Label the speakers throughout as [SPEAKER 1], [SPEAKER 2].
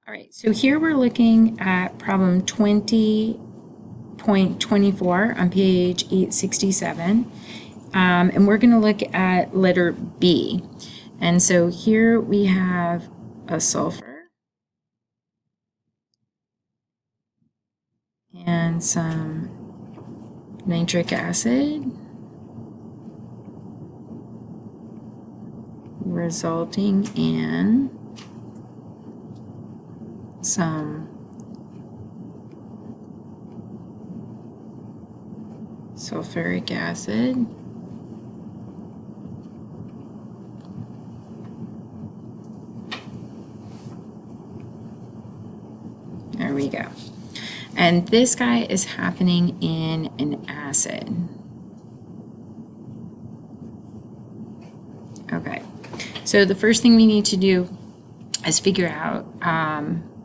[SPEAKER 1] All right, so here we're looking at problem 20.24 on page 867. And we're going to look at letter B. And so here we have a sulfur and some nitric acid resulting in some sulfuric acid there we go. And this guy is happening in an acid. Okay, so the first thing we need to do is figure out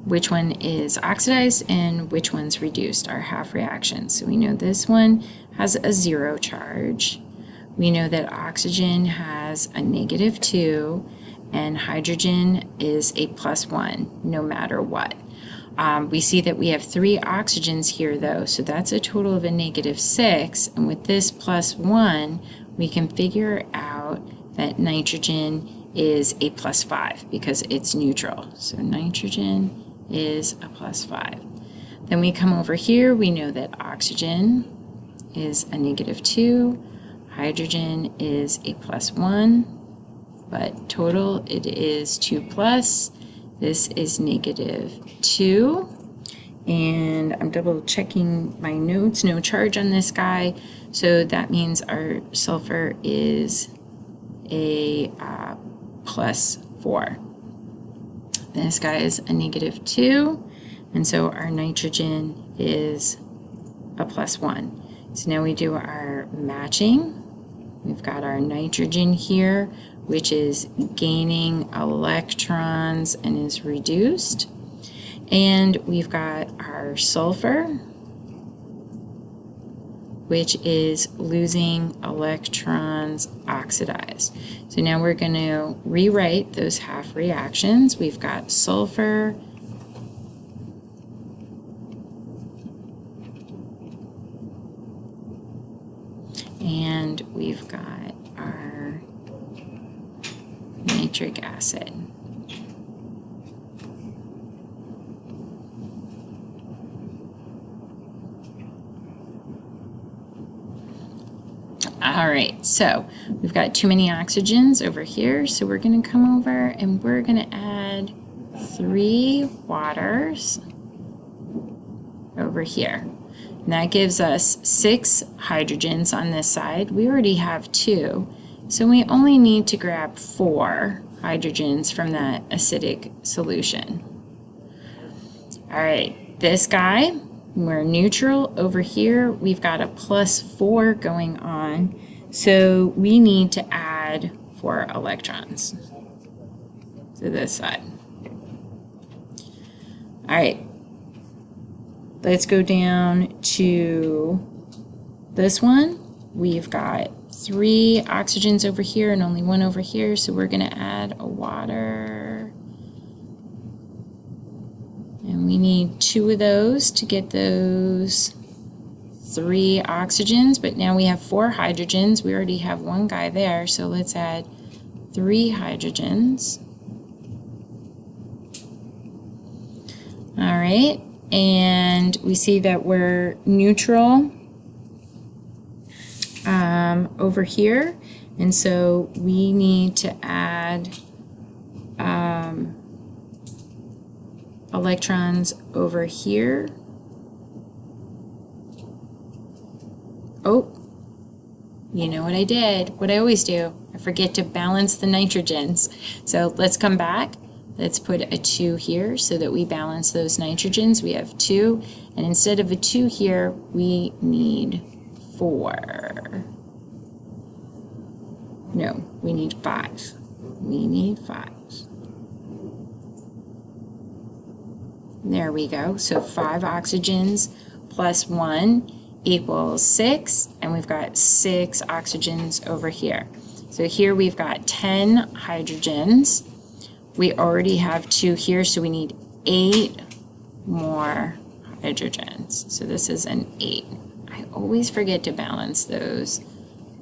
[SPEAKER 1] which one is oxidized and which one's reduced, our half reactions. So we know this one has a 0 charge. We know that oxygen has a -2 and hydrogen is a +1 no matter what. We see that we have 3 oxygens here though, so that's a total of a -6, and with this +1 we can figure out that nitrogen is a +5 because it's neutral. So nitrogen is a +5. Then we come over here, we know that oxygen is a -2, hydrogen is a +1, but total it is 2+. This is -2. And I'm double checking my notes, no charge on this guy. So that means our sulfur is a +4. This guy is a -2, and so our nitrogen is a +1. So now we do our matching. We've got our nitrogen here, which is gaining electrons and is reduced. And we've got our sulfur, which is losing electrons, oxidized. So now we're going to rewrite those half reactions. We've got sulfur and we've got our nitric acid. All right, so we've got too many oxygens over here, so we're going to come over and we're going to add 3 waters over here. And that gives us 6 hydrogens on this side. We already have 2, so we only need to grab 4 hydrogens from that acidic solution. All right, this guy, we're neutral. Over here, we've got a +4 going on, so we need to add 4 electrons to this side. All right, let's go down to this one. We've got 3 oxygens over here and only 1 over here, so we're going to add a water. And we need 2 of those to get those 3 oxygens, but now we have 4 hydrogens. We already have 1 guy there, so let's add 3 hydrogens. All right, and we see that we're neutral over here, and so we need to add electrons over here. Oh, you know what I did, what I always do, I forget to balance the nitrogens. So let's come back, let's put a 2 here so that we balance those nitrogens. We have 2, and instead of a 2 here, we need 4. No, we need 5. We need 5. There we go. So 5 oxygens plus 1 equals 6, and we've got 6 oxygens over here. So here we've got 10 hydrogens. We already have 2 here, so we need 8 more hydrogens. So this is an 8. I always forget to balance those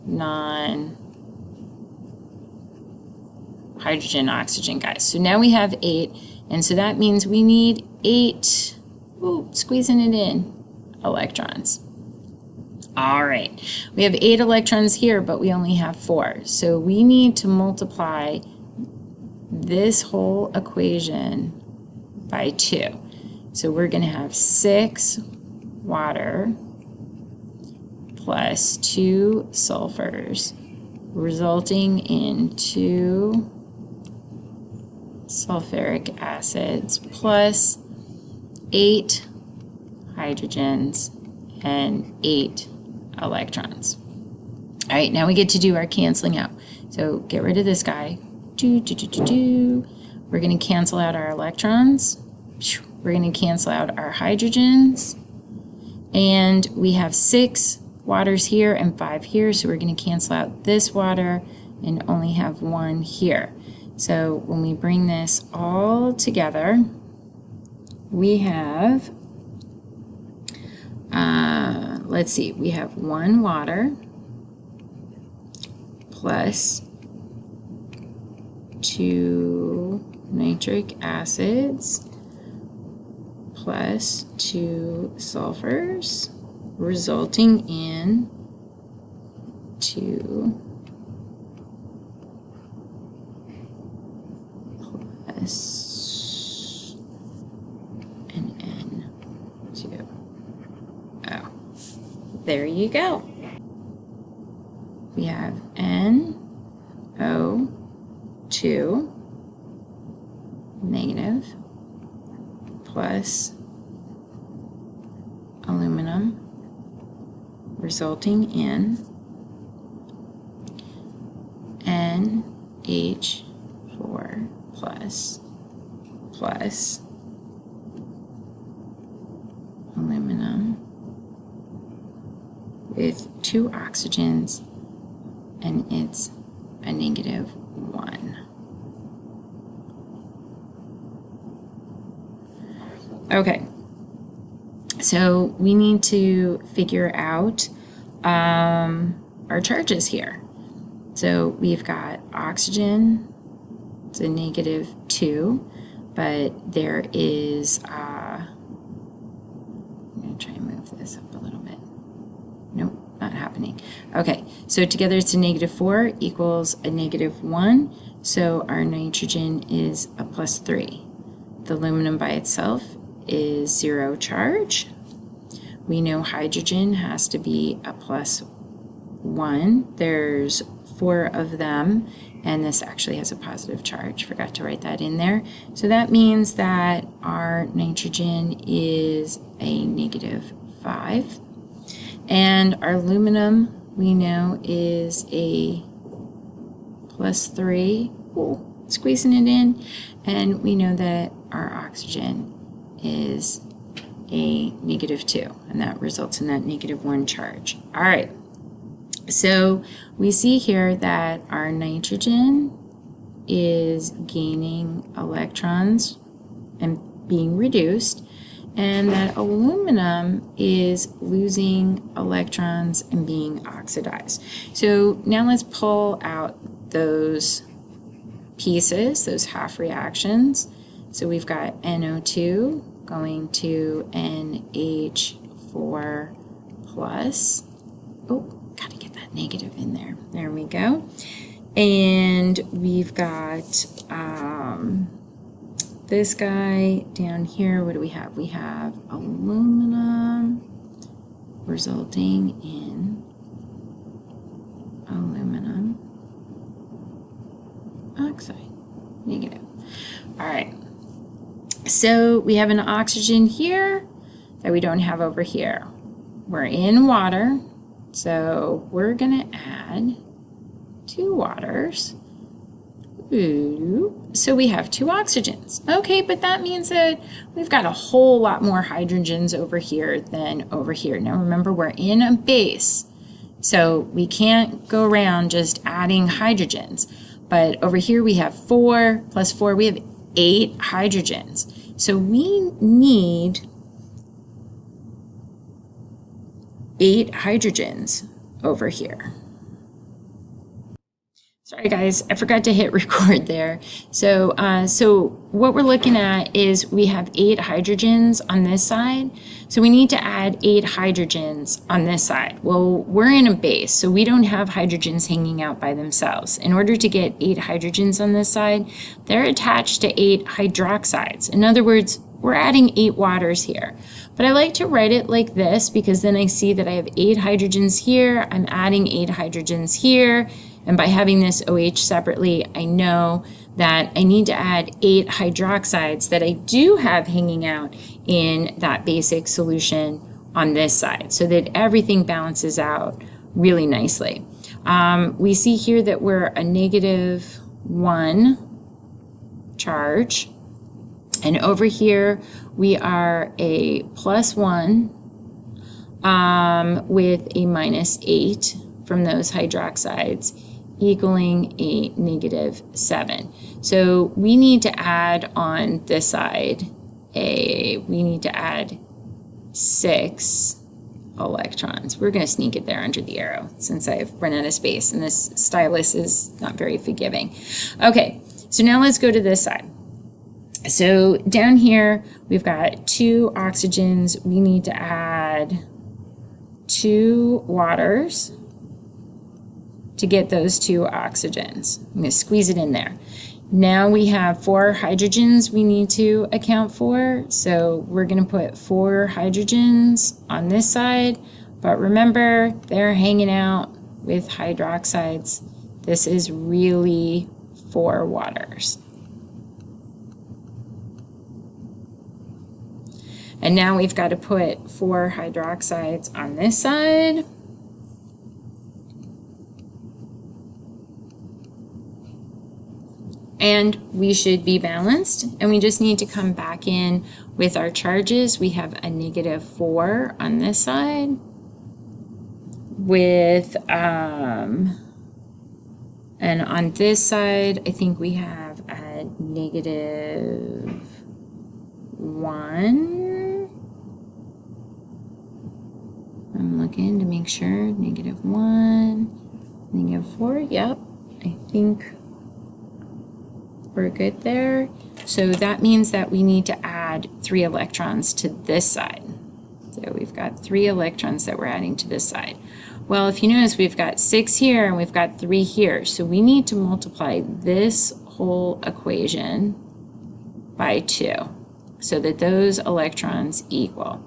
[SPEAKER 1] non-hydrogen oxygen guys. So now we have 8, and so that means we need 8, squeezing it in, electrons. All right, we have 8 electrons here, but we only have 4. So we need to multiply this whole equation by 2. So we're going to have 6 water plus 2 sulfurs, resulting in 2 sulfuric acids plus 8 hydrogens and 8 electrons. All right, now we get to do our canceling out. So get rid of this guy. We're going to cancel out our electrons. We're going to cancel out our hydrogens. And we have 6 waters here and 5 here, so we're going to cancel out this water and only have 1 here. So when we bring this all together, we have let's see, we have 1 water plus 2 nitric acids plus 2 sulfurs, resulting in 2 plus an N2O. There you go. We have NO2 negative plus aluminum, resulting in NH4 plus aluminum with 2 oxygens, and it's a -1. Okay, so we need to figure out our charges here. So we've got oxygen, it's a -2, but there is, I'm going to try and move this up a little bit. Nope, not happening. Okay, so together it's a -4 equals a -1, so our nitrogen is a +3. The aluminum by itself is 0 charge. We know hydrogen has to be a +1. There's 4 of them, and this actually has a positive charge. Forgot to write that in there. So that means that our nitrogen is a -5. And our aluminum, we know, is a +3. Ooh, squeezing it in. And we know that our oxygen is a -2, and that results in that -1 charge. All right, so we see here that our nitrogen is gaining electrons and being reduced, and that aluminum is losing electrons and being oxidized. So now let's pull out those pieces, those half reactions. So we've got NO2 going to NH4 plus. Oh, got to get that negative in there. There we go. And we've got this guy down here. What do we have? We have aluminum resulting in aluminum oxide, negative. All right. So we have an oxygen here that we don't have over here. We're in water, so we're going to add 2 waters. Ooh. So we have 2 oxygens. Okay, but that means that we've got a whole lot more hydrogens over here than over here. Now remember, we're in a base, so we can't go around just adding hydrogens. But over here we have 4 plus 4, we have 8 hydrogens. So we need 8 hydrogens over here. Sorry guys, I forgot to hit record there. So what we're looking at is we have 8 hydrogens on this side. So we need to add 8 hydrogens on this side. Well, we're in a base, so we don't have hydrogens hanging out by themselves. In order to get 8 hydrogens on this side, they're attached to 8 hydroxides. In other words, we're adding 8 waters here. But I like to write it like this because then I see that I have 8 hydrogens here, I'm adding 8 hydrogens here, and by having this OH separately, I know that I need to add 8 hydroxides that I do have hanging out in that basic solution on this side so that everything balances out really nicely. We see here that we're a -1 charge, and over here we are a +1 with a -8 from those hydroxides, equaling a -7. So we need to add on this side we need to add 6 electrons. We're going to sneak it there under the arrow since I've run out of space and this stylus is not very forgiving. Okay, so now let's go to this side. So down here we've got 2 oxygens. We need to add 2 waters to get those 2 oxygens. I'm going to squeeze it in there. Now we have 4 hydrogens we need to account for, so we're going to put 4 hydrogens on this side, but remember they're hanging out with hydroxides. This is really 4 waters. And now we've got to put 4 hydroxides on this side. And we should be balanced, and we just need to come back in with our charges. We have a -4 on this side with, and on this side, I think we have a -1. I'm looking to make sure, -1, -4, yep, I think we're good there. So that means that we need to add 3 electrons to this side. So we've got 3 electrons that we're adding to this side. Well, if you notice, we've got 6 here and we've got 3 here. So we need to multiply this whole equation by 2 so that those electrons equal.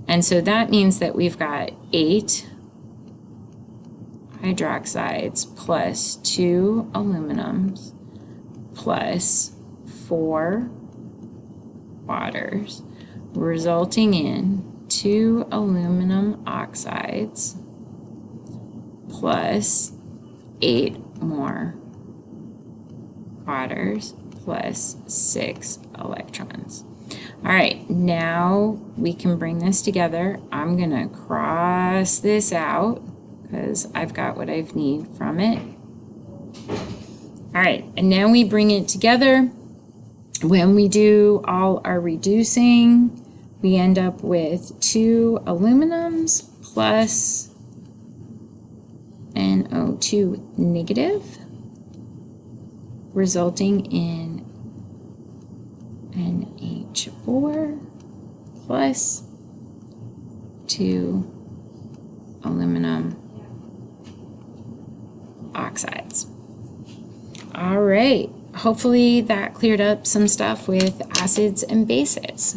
[SPEAKER 1] And so that means that we've got 8 hydroxides plus 2 aluminums plus 4 waters, resulting in 2 aluminum oxides plus 8 more waters plus 6 electrons. All right, now we can bring this together. I'm gonna cross this out because I've got what I need from it. All right, and now we bring it together. When we do all our reducing, we end up with 2 aluminums plus NO2 negative, resulting in NH4 plus 2 aluminum oxides. All right, hopefully that cleared up some stuff with acids and bases.